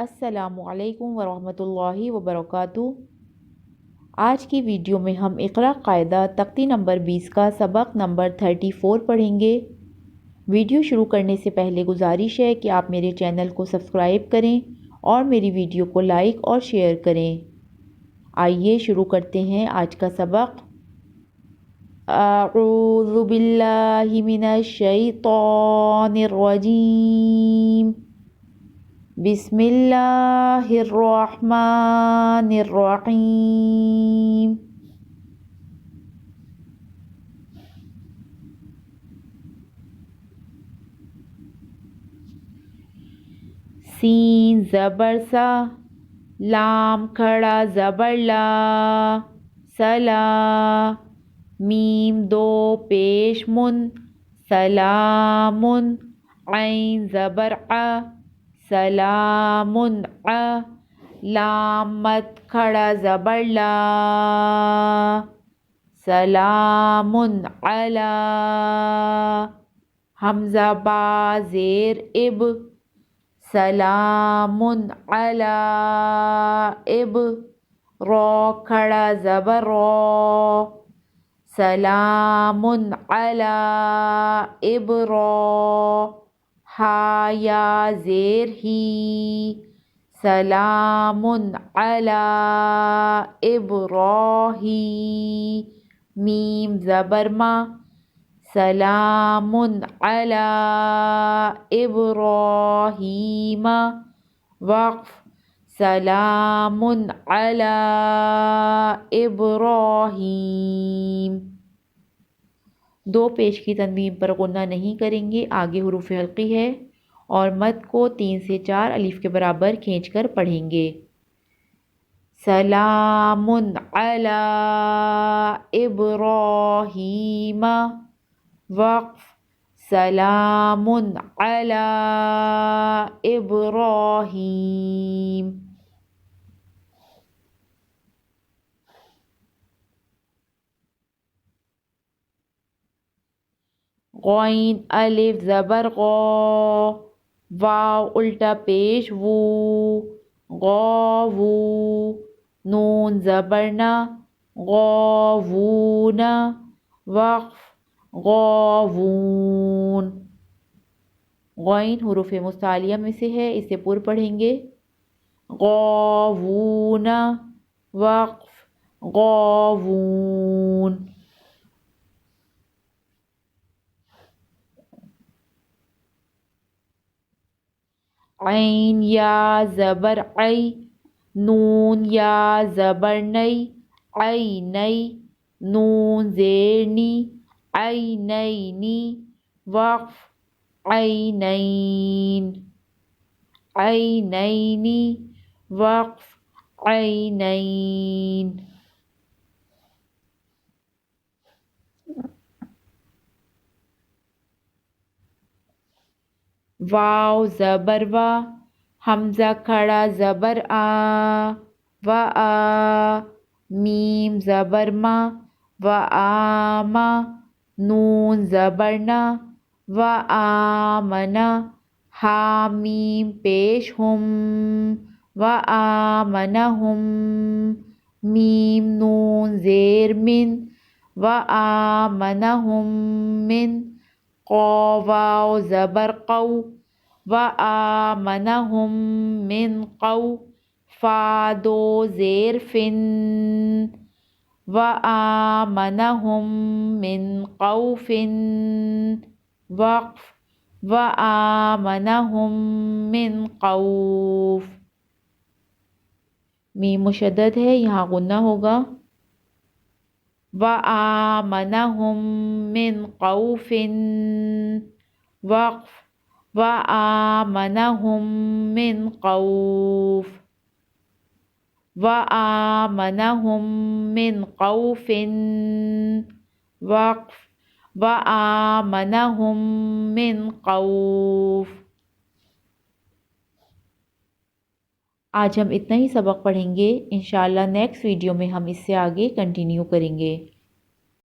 السلام علیکم ورحمۃ اللہ وبرکاتہ۔ آج کی ویڈیو میں ہم اقرا قاعدہ تختی نمبر 20 کا سبق نمبر 34 پڑھیں گے۔ ویڈیو شروع کرنے سے پہلے گزارش ہے کہ آپ میرے چینل کو سبسکرائب کریں اور میری ویڈیو کو لائک اور شیئر کریں۔ آئیے شروع کرتے ہیں آج کا سبق۔ اعوذ باللہ من الشیطان الرجیم، بسم اللہ الرحمن الرحیم۔ سین زبر سا، لام کھڑا زبر لا، سلا، میم دو پیش من، سلام، عین زبر ع، سلام ع، لام مد کھڑا زبر لا، سلام علی، حمزہ با زیر اب، سلام علی اب، را کھڑا زبر را، سلام علی ابرا، ہا یا زیر ہی، سلام علی ابراہی، میم زبر ما، سلام علی ابراہیم، وقف، سلام علی ابراہیم۔ دو پیش کی تنوین پر غنہ نہیں کریں گے، آگے حروف حلقی ہے اور مد کو 3 سے 4 الف کے برابر کھینچ کر پڑھیں گے۔ سلام علی ابراہیم، وقف، سلام علی ابراہیم۔ غین الف زبر غا، واو الٹا پیش وو، غاوو، نون زبر نا، غاوون، وقف، غاوون۔ غین حروف مستعلیہ میں سے ہے، اسے پر پڑھیں گے۔ غاوون، وقف، غاوون۔ عین یا زبر عی، نون یا زبر نئی، عینی، نون زیر نی، عینینی، وقف، عینین، عینینی، وقف، عینین۔ واو زبر وا، حمزہ کھڑا زبر آ، و آ، میم زبر ما، و آما، نون زبر نا، و آمنا، حامیم پیش ہم، و آمنہم، میم نون زیر من، و آمنہم من، قا واو زبر قو، و آمنہم من قو، فا دو زیر فن، و آمنہم من خوف، وقف، و آمنہم من خوف۔ میم مشدد ہے، یہاں غنہ ہوگا۔ وآمنہم من خوف، وقف، وآمنہم من خوف، وآمنہم من خوف، وقف، وآمنہم من خوف۔ آج ہم اتنا ہی سبق پڑھیں گے، انشاءاللہ نیکسٹ ویڈیو میں ہم اس سے آگے کنٹینیو کریں گے۔